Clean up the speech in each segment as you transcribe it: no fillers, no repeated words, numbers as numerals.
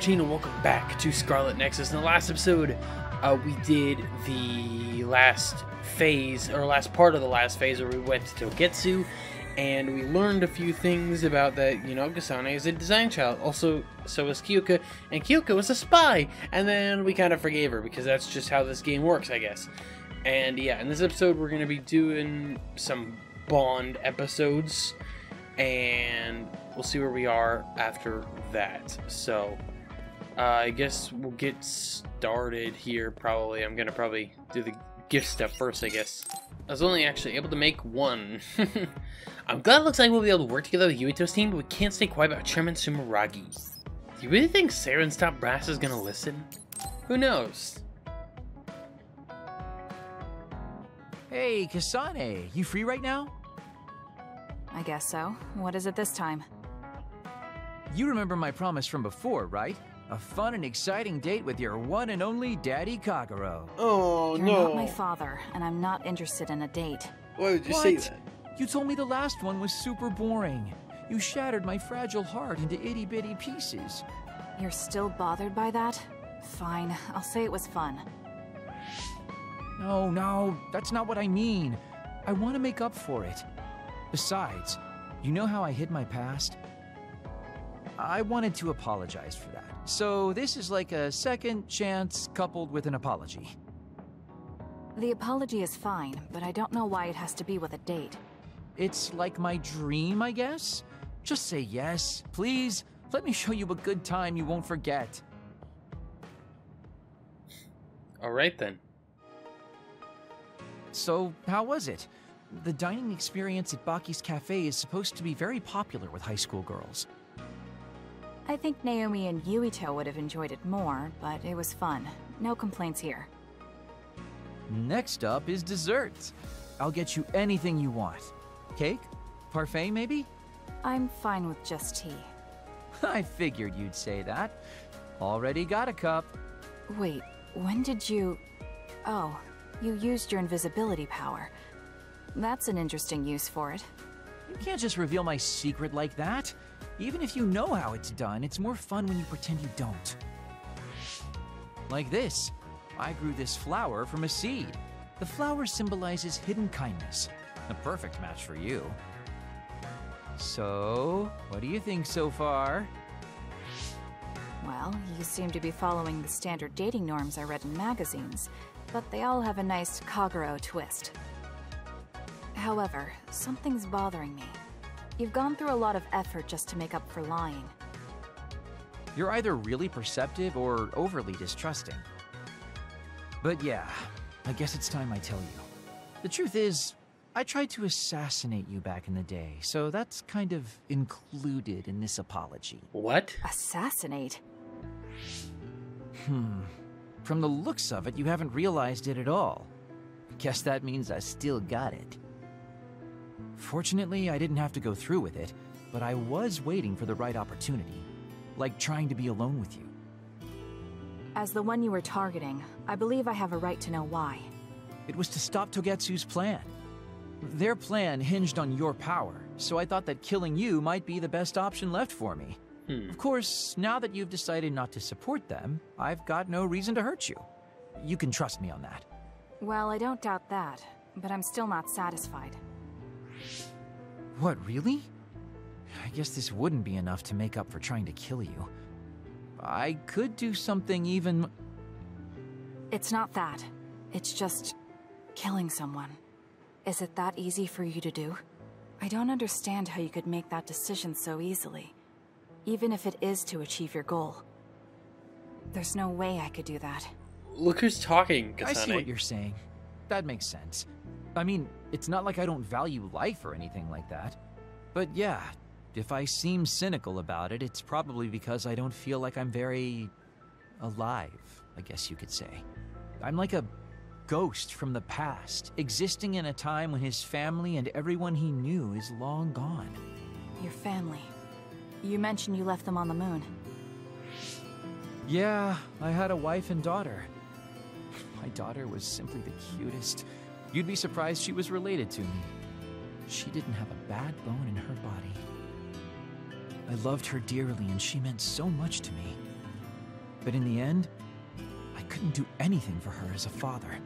13 and welcome back to Scarlet Nexus. In the last episode, we did the last phase, or last part of the last phase, where we went to Togetsu, and we learned a few things about that, you know, Kasane is a design child. Also, so is Kyoka, and Kyoka was a spy, and then we kind of forgave her, because that's just how this game works, I guess. And yeah, in this episode, we're going to be doing some Bond episodes, and we'll see where we are after that. So, I guess we'll get started here, probably. I'm gonna probably do the gift stuff first, I guess. I was only actually able to make one. I'm glad it looks like we'll be able to work together with Yuito's team, but we can't stay quiet about Chairman Sumeragi. Do you really think Saren's top brass is gonna listen? Who knows? Hey, Kasane, you free right now? I guess so. What is it this time? You remember my promise from before, right? A fun and exciting date with your one and only Daddy Kagero. Oh, You're no. not my father, and I'm not interested in a date. Why would you What? say that? You told me the last one was super boring. You shattered my fragile heart into itty-bitty pieces. You're still bothered by that? Fine, I'll say it was fun. No, that's not what I mean. I want to make up for it. Besides, you know how I hid my past? I wanted to apologize for that. So this is like a second chance coupled with an apology. The apology is fine, but I don't know why it has to be with a date. It's like my dream, I guess? Just say yes, please. Let me show you a good time you won't forget. Alright then. So, how was it? The dining experience at Baki's Cafe is supposed to be very popular with high school girls. I think Naomi and Yuito would have enjoyed it more, but it was fun. No complaints here. Next up is desserts. I'll get you anything you want. Cake? Parfait, maybe? I'm fine with just tea. I figured you'd say that. Already got a cup. Wait, when did you... Oh, you used your invisibility power. That's an interesting use for it. You can't just reveal my secret like that. Even if you know how it's done, it's more fun when you pretend you don't. Like this. I grew this flower from a seed. The flower symbolizes hidden kindness. A perfect match for you. So, what do you think so far? Well, you seem to be following the standard dating norms I read in magazines, but they all have a nice Kagero twist. However, something's bothering me. You've gone through a lot of effort just to make up for lying. You're either really perceptive or overly distrusting. But yeah, I guess it's time I tell you. The truth is, I tried to assassinate you back in the day, so that's kind of included in this apology. What? Assassinate? From the looks of it, you haven't realized it at all. Guess that means I still got it. Fortunately, I didn't have to go through with it, but I was waiting for the right opportunity. Like trying to be alone with you. As the one you were targeting, I believe I have a right to know why. It was to stop Togetsu's plan. Their plan hinged on your power, so I thought that killing you might be the best option left for me. Of course, now that you've decided not to support them, I've got no reason to hurt you. You can trust me on that. Well, I don't doubt that, but I'm still not satisfied. What, really? I guess this wouldn't be enough to make up for trying to kill you. I could do something even... It's not that. It's just... killing someone. Is it that easy for you to do? I don't understand how you could make that decision so easily. Even if it is to achieve your goal. There's no way I could do that. Look who's talking, Kasane. I see what you're saying. That makes sense. I mean, it's not like I don't value life or anything like that. But yeah, if I seem cynical about it, it's probably because I don't feel like I'm very... alive, I guess you could say. I'm like a ghost from the past, existing in a time when his family and everyone he knew is long gone. Your family. You mentioned you left them on the moon. Yeah, I had a wife and daughter. My daughter was simply the cutest. You'd be surprised she was related to me. She didn't have a bad bone in her body. I loved her dearly and she meant so much to me. But in the end, I couldn't do anything for her as a father.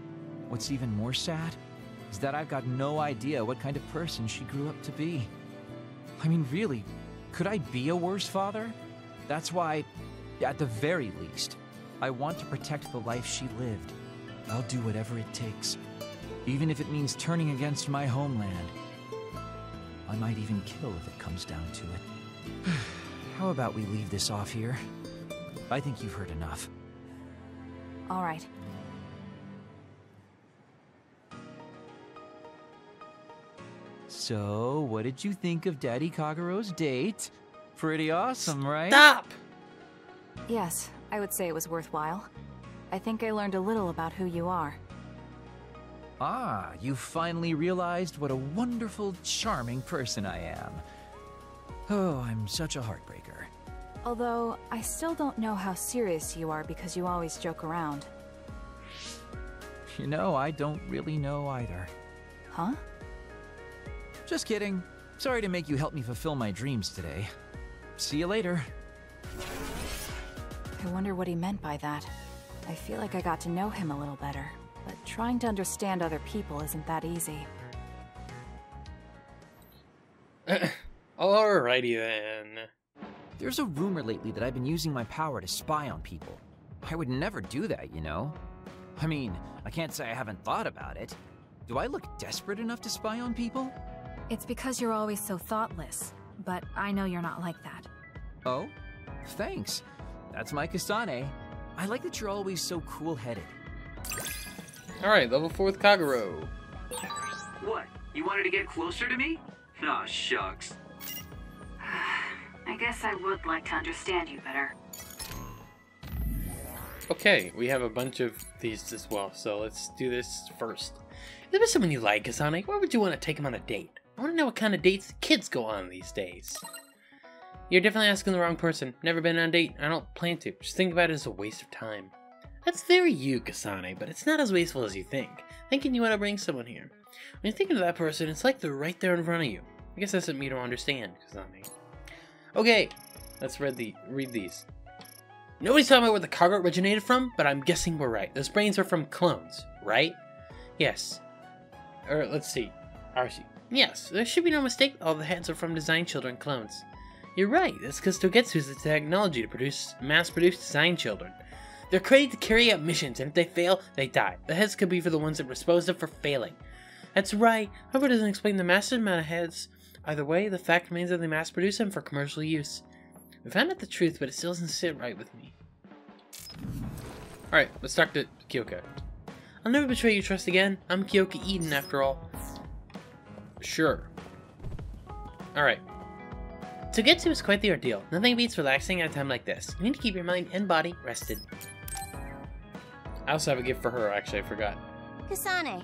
What's even more sad is that I've got no idea what kind of person she grew up to be. I mean, really, could I be a worse father? That's why, at the very least, I want to protect the life she lived. I'll do whatever it takes, even if it means turning against my homeland. I might even kill if it comes down to it. How about we leave this off here? I think you've heard enough. All right. So, what did you think of Daddy Kagero's date? Pretty awesome, right? Stop! Yes, I would say it was worthwhile. I think I learned a little about who you are. Ah, you finally realized what a wonderful, charming person I am. Oh, I'm such a heartbreaker. Although, I still don't know how serious you are because you always joke around. You know, I don't really know either. Huh? Just kidding. Sorry to make you help me fulfill my dreams today. See you later. I wonder what he meant by that. I feel like I got to know him a little better, but trying to understand other people isn't that easy. Alrighty then. There's a rumor lately that I've been using my power to spy on people. I would never do that, you know? I mean, I can't say I haven't thought about it. Do I look desperate enough to spy on people? It's because you're always so thoughtless, but I know you're not like that. Oh? Thanks. That's my Kasane. I like that you're always so cool-headed. Alright, level 4 with Kagero. What? You wanted to get closer to me? Aw, shucks. I guess I would like to understand you better. Okay, we have a bunch of these as well, so let's do this first. If there was someone you like, Kasane, where would you want to take him on a date? I want to know what kind of dates kids go on these days. You're definitely asking the wrong person. Never been on a date. I don't plan to. Just think about it as a waste of time. That's very you, Kasane, but it's not as wasteful as you think. Thinking you want to bring someone here. When you're thinking of that person, it's like they're right there in front of you. I guess that's what Miro understand, Kasane. Okay, let's read these. Nobody's talking about where the Kagero originated from, but I'm guessing we're right. Those brains are from clones, right? Yes. Or, let's see. Archie. Yes, there should be no mistake. All the heads are from design children clones. You're right. That's because Togetsu is the technology to mass-produce design children. They're created to carry out missions, and if they fail, they die. The heads could be for the ones that were supposed to for failing. That's right. However, it doesn't explain the massive amount of heads. Either way, the fact remains that they mass-produce them for commercial use. We found out the truth, but it still doesn't sit right with me. Alright, let's talk to Kyoka. I'll never betray your trust again. I'm Kyoka Eden, after all. Sure. Alright. Togetsu is quite the ordeal. Nothing beats relaxing at a time like this. You need to keep your mind and body rested. I also have a gift for her, actually, I forgot. Kasane,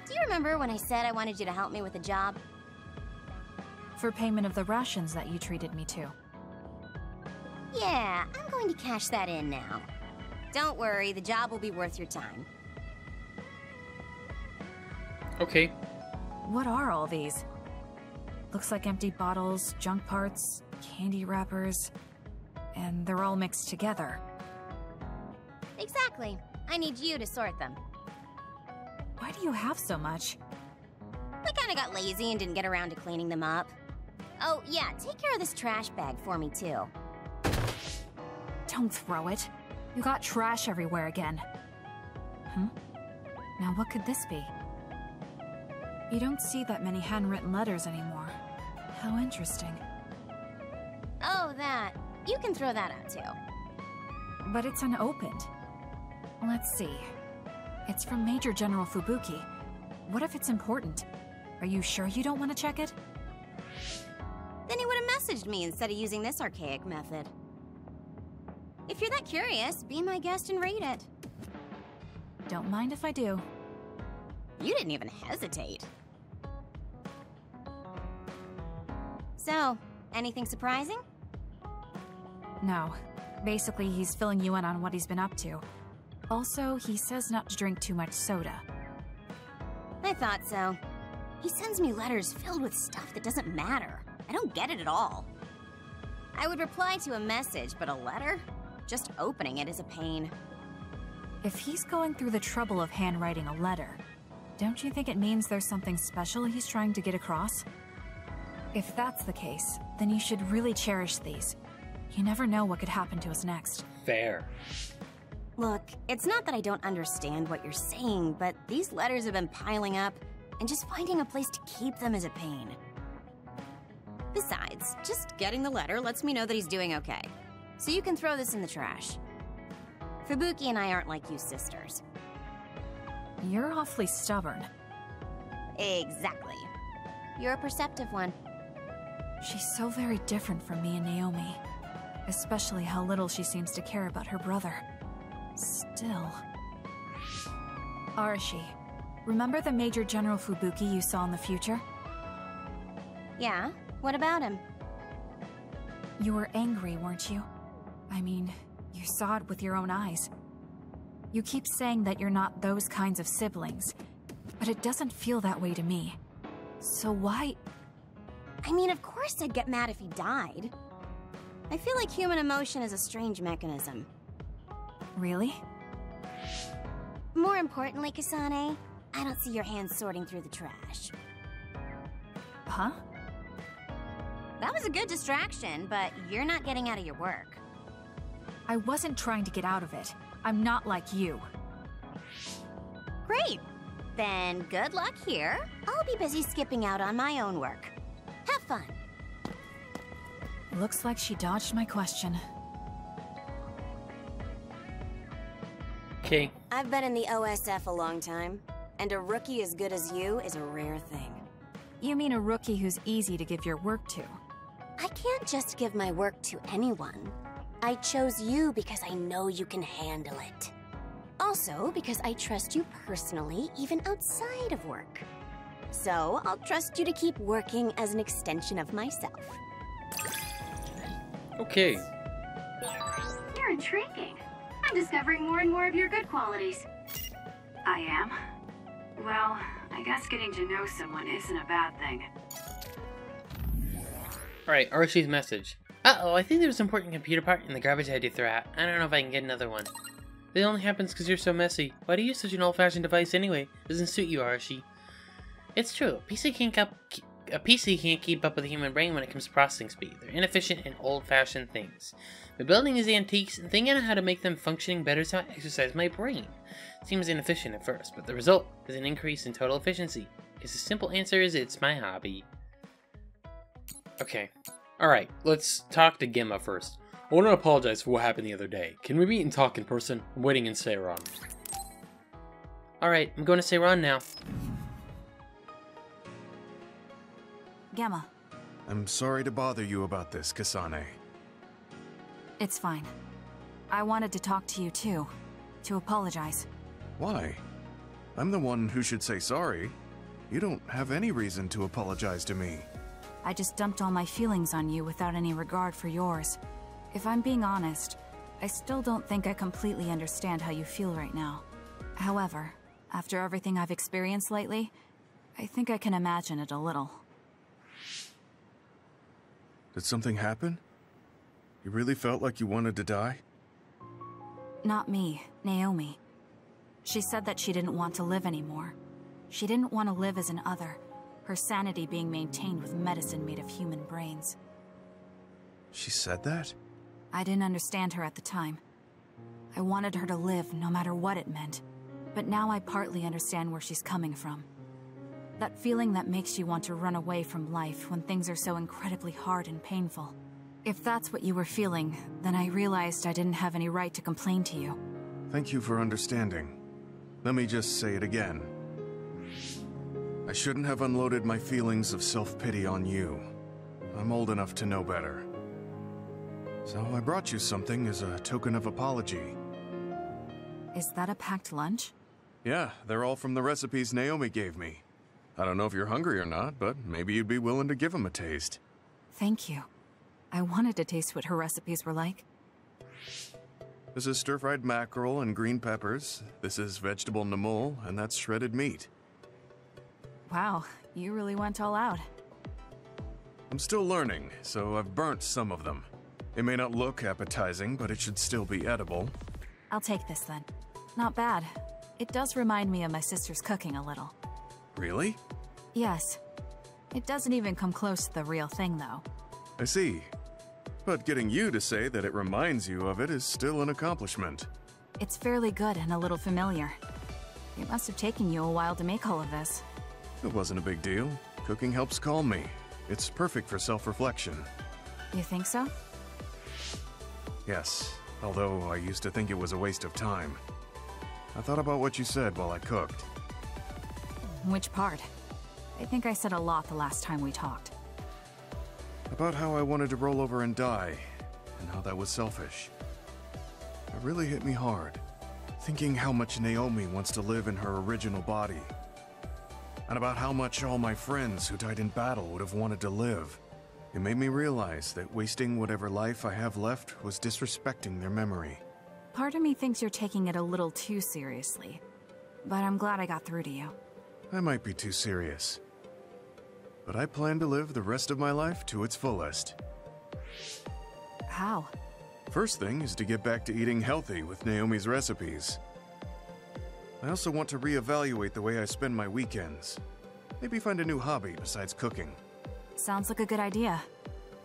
do you remember when I said I wanted you to help me with a job? For payment of the rations that you treated me to. Yeah, I'm going to cash that in now. Don't worry, the job will be worth your time. Okay. What are all these? Looks like empty bottles, junk parts, candy wrappers, and they're all mixed together. Exactly. I need you to sort them. Why do you have so much? I kinda got lazy and didn't get around to cleaning them up. Oh, yeah, take care of this trash bag for me, too. Don't throw it. You got trash everywhere again. Now what could this be? You don't see that many handwritten letters anymore. How interesting. Oh, that. You can throw that out, too. But it's unopened. Let's see. It's from Major General Fubuki. What if it's important? Are you sure you don't want to check it? Then he would have messaged me instead of using this archaic method. If you're that curious, be my guest and read it. Don't mind if I do. You didn't even hesitate. So, anything surprising? No. Basically, he's filling you in on what he's been up to. Also, he says not to drink too much soda. I thought so. He sends me letters filled with stuff that doesn't matter. I don't get it at all. I would reply to a message, but a letter? Just opening it is a pain. If he's going through the trouble of handwriting a letter, don't you think it means there's something special he's trying to get across? If that's the case, then you should really cherish these. You never know what could happen to us next. Fair. Look, it's not that I don't understand what you're saying, but these letters have been piling up, and just finding a place to keep them is a pain. Besides, just getting the letter lets me know that he's doing okay. So you can throw this in the trash. Fubuki and I aren't like you sisters. You're awfully stubborn. Exactly. You're a perceptive one. She's so very different from me and Naomi. Especially how little she seems to care about her brother. Still... Arashi, remember the Major General Fubuki you saw in the future? Yeah? What about him? You were angry, weren't you? I mean, you saw it with your own eyes. You keep saying that you're not those kinds of siblings, but it doesn't feel that way to me. So why... I mean, of course I'd get mad if he died. I feel like human emotion is a strange mechanism. Really? More importantly, Kasane, I don't see your hands sorting through the trash. Huh? That was a good distraction, but you're not getting out of your work. I wasn't trying to get out of it. I'm not like you. Great. Then good luck here. I'll be busy skipping out on my own work. Have fun. Looks like she dodged my question. Okay. I've been in the OSF a long time, and a rookie as good as you is a rare thing. You mean a rookie who's easy to give your work to? I can't just give my work to anyone. I chose you because I know you can handle it. Also, because I trust you personally, even outside of work. So, I'll trust you to keep working as an extension of myself. Okay. You're intriguing. I'm discovering more and more of your good qualities. I am. Well, I guess getting to know someone isn't a bad thing. Alright, Archie's message. Uh-oh, I think there's an important computer part in the garbage I had to throw out. I don't know if I can get another one. It only happens because you're so messy. Why do you use such an old-fashioned device anyway? Doesn't suit you, Archie. It's true. A PC can't keep up with the human brain when it comes to processing speed. They're inefficient and old-fashioned things. But building these antiques and thinking on how to make them functioning better is how I exercise my brain. It seems inefficient at first, but the result is an increase in total efficiency. Because the simple answer is it's my hobby. Okay. Alright, let's talk to Gemma first. I want to apologize for what happened the other day. Can we meet and talk in person? I'm waiting in Seiron. Alright, I'm going to Seiron now. Gemma. I'm sorry to bother you about this, Kasane. It's fine. I wanted to talk to you too. To apologize. Why? I'm the one who should say sorry. You don't have any reason to apologize to me. I just dumped all my feelings on you without any regard for yours. If I'm being honest, I still don't think I completely understand how you feel right now. However, after everything I've experienced lately, I think I can imagine it a little. Did something happen? You really felt like you wanted to die? Not me, Naomi. She said that she didn't want to live anymore. She didn't want to live as an other, her sanity being maintained with medicine made of human brains. She said that? I didn't understand her at the time. I wanted her to live no matter what it meant, but now I partly understand where she's coming from. That feeling that makes you want to run away from life when things are so incredibly hard and painful. If that's what you were feeling, then I realized I didn't have any right to complain to you. Thank you for understanding. Let me just say it again. I shouldn't have unloaded my feelings of self-pity on you. I'm old enough to know better. So I brought you something as a token of apology. Is that a packed lunch? Yeah, they're all from the recipes Naomi gave me. I don't know if you're hungry or not, but maybe you'd be willing to give them a taste. Thank you. I wanted to taste what her recipes were like. This is stir-fried mackerel and green peppers. This is vegetable namul, and that's shredded meat. Wow, you really went all out. I'm still learning, so I've burnt some of them. It may not look appetizing, but it should still be edible. I'll take this then. Not bad. It does remind me of my sister's cooking a little. Really? Yes. It doesn't even come close to the real thing, though. I see. But getting you to say that it reminds you of it is still an accomplishment. It's fairly good and a little familiar. It must have taken you a while to make all of this. It wasn't a big deal. Cooking helps calm me. It's perfect for self-reflection. You think so? Yes, although I used to think it was a waste of time. I thought about what you said while I cooked. Which part? I think I said a lot the last time we talked. About how I wanted to roll over and die, and how that was selfish. It really hit me hard, thinking how much Naomi wants to live in her original body. And about how much all my friends who died in battle would have wanted to live. It made me realize that wasting whatever life I have left was disrespecting their memory. Part of me thinks you're taking it a little too seriously, but I'm glad I got through to you. I might be too serious, but I plan to live the rest of my life to its fullest. How? First thing is to get back to eating healthy with Naomi's recipes. I also want to reevaluate the way I spend my weekends. Maybe find a new hobby besides cooking. Sounds like a good idea.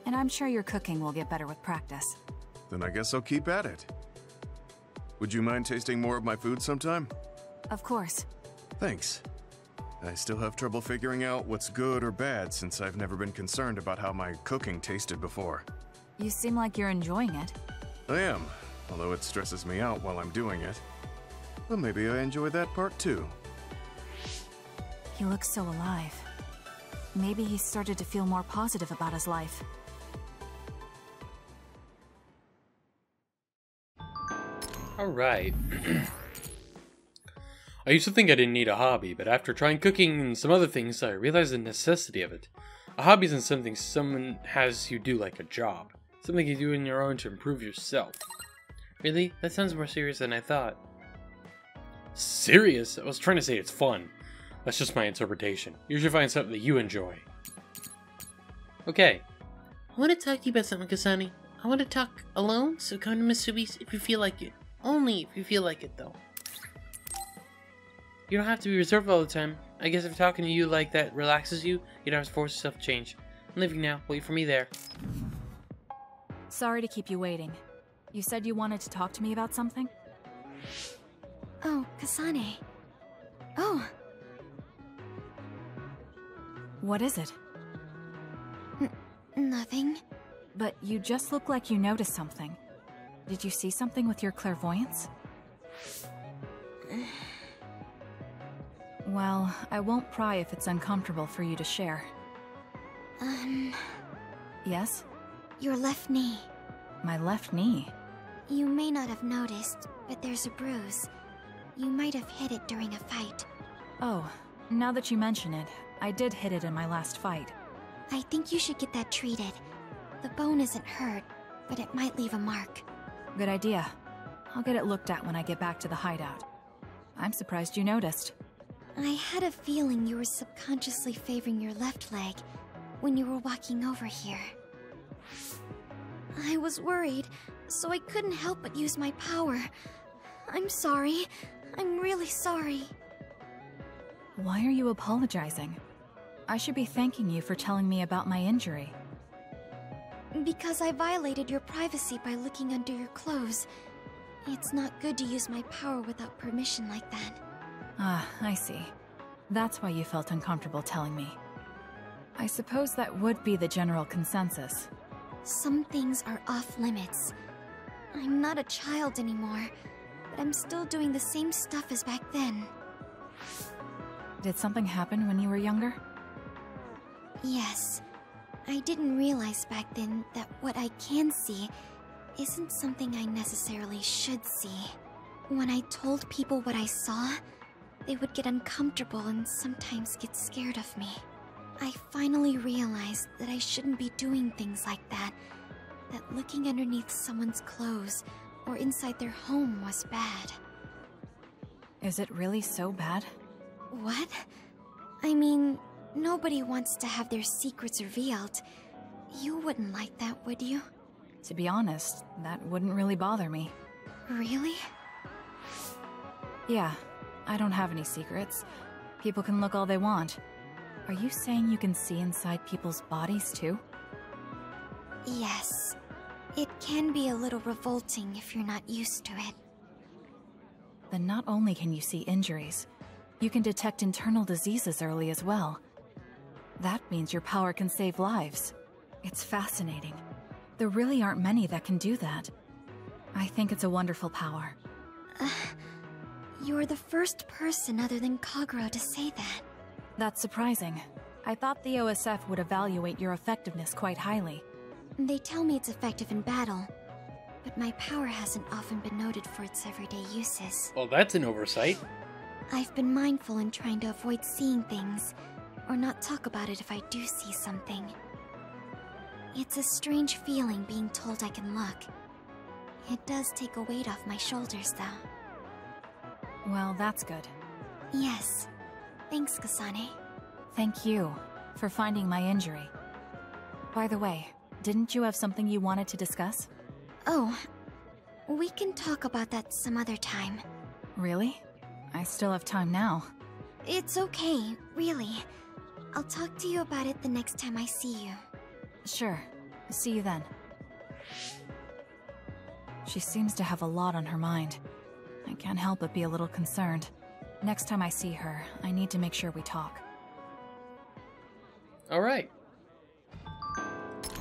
And I'm sure your cooking will get better with practice. Then I guess I'll keep at it. Would you mind tasting more of my food sometime? Of course. Thanks. I still have trouble figuring out what's good or bad since I've never been concerned about how my cooking tasted before. You seem like you're enjoying it. I am, although it stresses me out while I'm doing it. Well, maybe I enjoy that part too. He looks so alive. Maybe he started to feel more positive about his life. Alright. I used to think I didn't need a hobby, but after trying cooking and some other things, I realized the necessity of it. A hobby isn't something someone has you do like a job. Something you do on your own to improve yourself. Really? That sounds more serious than I thought. Serious? I was trying to say it's fun. That's just my interpretation. You should find something that you enjoy. Okay. I want to talk to you about something, Kasane. I want to talk alone, so come to Mitsubi's if you feel like it. Only if you feel like it, though. You don't have to be reserved all the time. I guess if talking to you like that relaxes you, you don't have to force yourself to change. I'm leaving now. Wait for me there. Sorry to keep you waiting. You said you wanted to talk to me about something? Oh, Kasane. Oh. What is it? Nothing. But you just look like you noticed something. Did you see something with your clairvoyance? Well, I won't pry if it's uncomfortable for you to share. Yes? Your left knee. My left knee? You may not have noticed, but there's a bruise. You might have hit it during a fight. Oh, now that you mention it, I did hit it in my last fight. I think you should get that treated. The bone isn't hurt, but it might leave a mark. Good idea. I'll get it looked at when I get back to the hideout. I'm surprised you noticed. I had a feeling you were subconsciously favoring your left leg when you were walking over here. I was worried, so I couldn't help but use my power. I'm sorry. I'm really sorry. Why are you apologizing? I should be thanking you for telling me about my injury. Because I violated your privacy by looking under your clothes. It's not good to use my power without permission like that. Ah, I see. That's why you felt uncomfortable telling me. I suppose that would be the general consensus. Some things are off limits. I'm not a child anymore, but I'm still doing the same stuff as back then. Did something happen when you were younger? Yes. I didn't realize back then that what I can see isn't something I necessarily should see. When I told people what I saw, they would get uncomfortable and sometimes get scared of me. I finally realized that I shouldn't be doing things like that, that looking underneath someone's clothes or inside their home was bad. Is it really so bad? What? I mean, nobody wants to have their secrets revealed. You wouldn't like that, would you? To be honest, that wouldn't really bother me. Really? Yeah, I don't have any secrets. People can look all they want. Are you saying you can see inside people's bodies too? Yes. It can be a little revolting if you're not used to it. Then not only can you see injuries, you can detect internal diseases early as well. That means your power can save lives. It's fascinating. There really aren't many that can do that. I think it's a wonderful power. You're the first person other than Kagero to say that. That's surprising. I thought the OSF would evaluate your effectiveness quite highly. They tell me it's effective in battle, but my power hasn't often been noted for its everyday uses. Well, that's an oversight. I've been mindful in trying to avoid seeing things, or not talk about it if I do see something. It's a strange feeling being told I can look. It does take a weight off my shoulders, though. Well, that's good. Yes. Thanks, Kasane. Thank you for finding my injury. By the way, didn't you have something you wanted to discuss? Oh, we can talk about that some other time. Really? I still have time now. It's okay, really. I'll talk to you about it the next time I see you. Sure. See you then. She seems to have a lot on her mind. I can't help but be a little concerned. Next time I see her, I need to make sure we talk. Alright.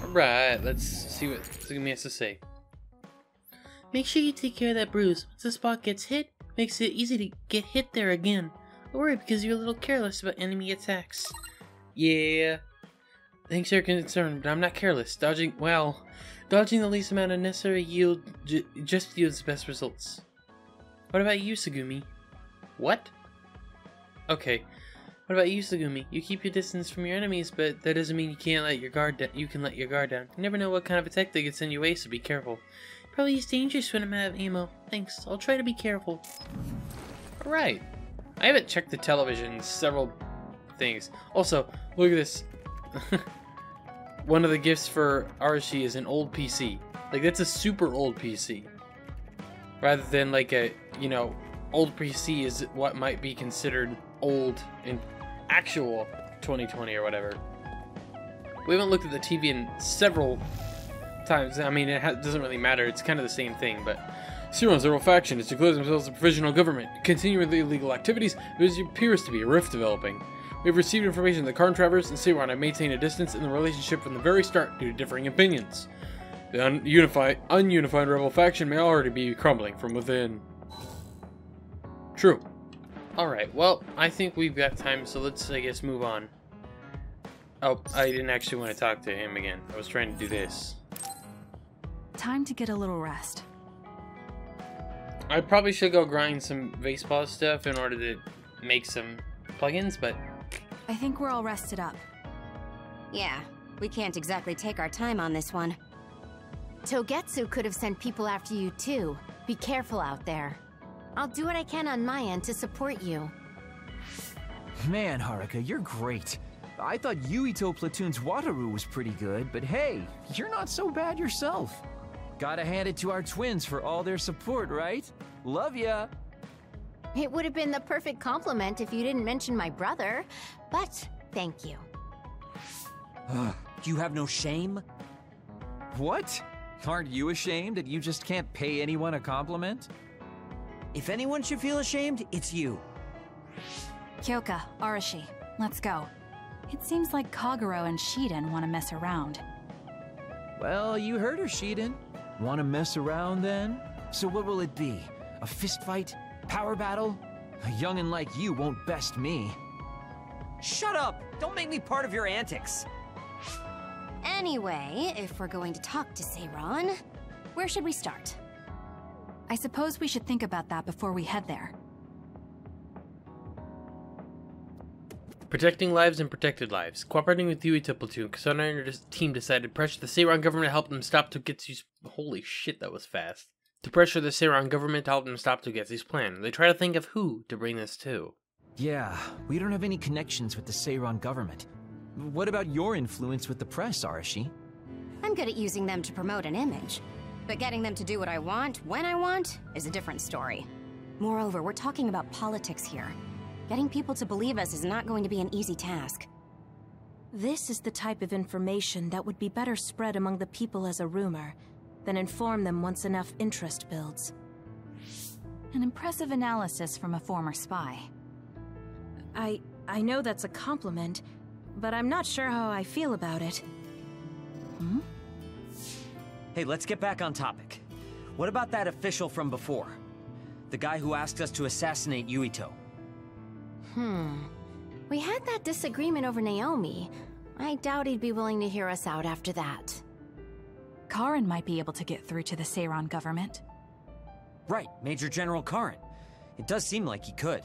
Alright, let's see what Tsugumi has to say. Make sure you take care of that bruise. Once the spot gets hit, makes it easy to get hit there again. I worry because you're a little careless about enemy attacks. Yeah. Thanks for your concern, but I'm not careless. Dodging the least amount of necessary yield just yields the best results. What about you, Tsugumi? What? Okay. What about you, Tsugumi? You keep your distance from your enemies, but that doesn't mean you can't let your guard down. You can let your guard down. You never know what kind of attack they can send your way, so be careful. Probably it's dangerous when I'm out of ammo. Thanks. I'll try to be careful. Alright. I haven't checked the television several things. Also, look at this. One of the gifts for Arashi is an old PC. Like, that's a super old PC. Rather than like a, you know, old PC is what might be considered old in actual 2020 or whatever. We haven't looked at the TV in several times. I mean, it doesn't really matter. It's kind of the same thing, but Zero's Zero faction has declared themselves a provisional government, continuing with illegal activities. There appears to be a rift developing. We have received information that Carn-Travers and Seiron have maintained a distance in the relationship from the very start due to differing opinions. The ununified rebel faction may already be crumbling from within. True. Alright, well, I think we've got time, so let's, I guess, move on. Oh, I didn't actually want to talk to him again. I was trying to do this. Time to get a little rest. I probably should go grind some baseball stuff in order to make some plugins, but I think we're all rested up. Yeah, we can't exactly take our time on this one. Togetsu could have sent people after you too. Be careful out there. I'll do what I can on my end to support you. Man, Haruka, you're great. I thought Yuito Platoon's Wataru was pretty good, but hey, you're not so bad yourself. Gotta hand it to our twins for all their support, right? Love ya! It would have been the perfect compliment if you didn't mention my brother, but thank you. You have no shame? What? Aren't you ashamed that you just can't pay anyone a compliment? If anyone should feel ashamed, it's you. Kyoka, Arashi, let's go. It seems like Kagero and Shiden want to mess around. Well, you heard her, Shiden. Want to mess around then? So what will it be? A fist fight? Power battle? A youngin' like you won't best me. Shut up! Don't make me part of your antics. Anyway, if we're going to talk to Seiron, where should we start? I suppose we should think about that before we head there. Protecting lives and protected lives. Cooperating with Yuito Platoon, Kasane and her team decided to pressure the Seiron government to help them stop Togetsu's... Holy shit, that was fast. To pressure the Seiron government to help them stop Togetsu's plan. They try to think of who to bring this to. Yeah, we don't have any connections with the Seiron government. What about your influence with the press, Arashi? I'm good at using them to promote an image. But getting them to do what I want, when I want, is a different story. Moreover, we're talking about politics here. Getting people to believe us is not going to be an easy task. This is the type of information that would be better spread among the people as a rumor, than inform them once enough interest builds. An impressive analysis from a former spy. I know that's a compliment, but I'm not sure how I feel about it. Hmm? Hey, let's get back on topic. What about that official from before? The guy who asked us to assassinate Yuito. We had that disagreement over Naomi. I doubt he'd be willing to hear us out after that. Karin might be able to get through to the Seiran government. Right, Major General Karin. It does seem like he could.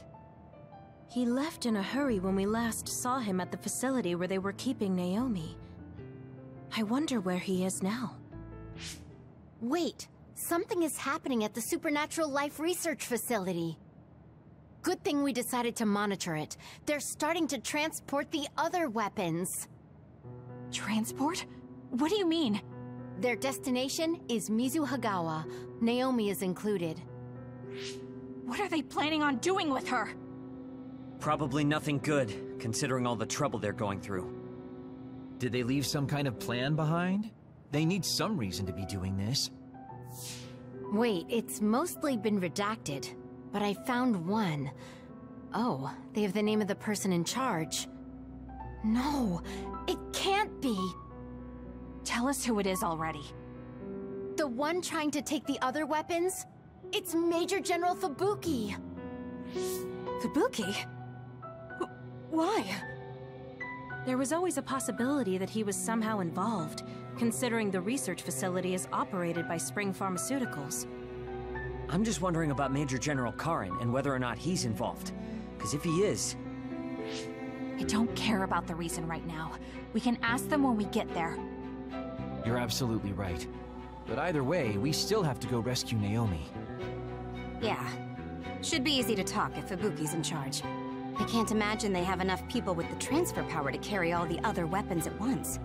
He left in a hurry when we last saw him at the facility where they were keeping Naomi. I wonder where he is now. Wait, something is happening at the Supernatural Life Research Facility. Good thing we decided to monitor it. They're starting to transport the other weapons. Transport? What do you mean? Their destination is Mizuhagawa. Naomi is included. What are they planning on doing with her? Probably nothing good, considering all the trouble they're going through. Did they leave some kind of plan behind? They need some reason to be doing this. Wait, it's mostly been redacted, but I found one. Oh, they have the name of the person in charge. No, it can't be. Tell us who it is already. The one trying to take the other weapons? It's Major General Fubuki. Fubuki? Why? There was always a possibility that he was somehow involved, considering the research facility is operated by Spring Pharmaceuticals. I'm just wondering about Major General Karin and whether or not he's involved. Because if he is... I don't care about the reason right now. We can ask them when we get there. You're absolutely right. But either way, we still have to go rescue Naomi. Yeah. Should be easy to talk if Fubuki's in charge. I can't imagine they have enough people with the transfer power to carry all the other weapons at once.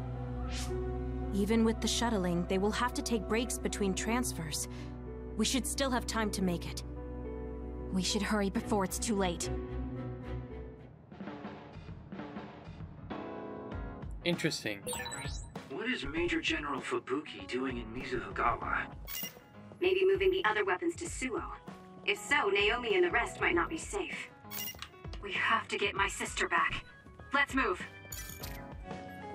Even with the shuttling, they will have to take breaks between transfers. We should still have time to make it. We should hurry before it's too late. Interesting. What is Major General Fubuki doing in Mizuhagawa? Maybe moving the other weapons to Suo. If so, Naomi and the rest might not be safe. We have to get my sister back. Let's move.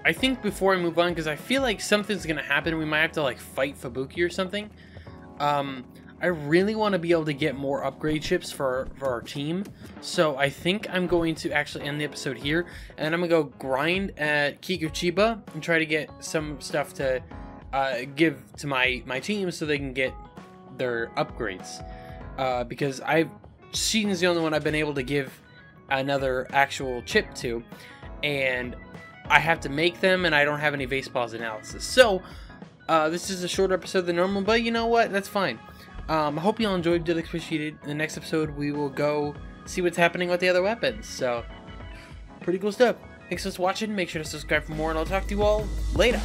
I think before I move on, because I feel like something's gonna happen, we might have to like fight Fubuki or something. I really want to be able to get more upgrade chips for our team, so I think I'm going to actually end the episode here, and I'm gonna go grind at Kikuchiba and try to get some stuff to give to my team so they can get their upgrades. Because Sheetan's the only one I've been able to give another actual chip to, and I have to make them, and I don't have any base pause analysis. So this is a shorter episode than normal, but you know what? That's fine. I hope you all enjoyed, did appreciate it. In the next episode, we will go see what's happening with the other weapons. So, pretty cool stuff. Thanks for watching. Make sure to subscribe for more, and I'll talk to you all later.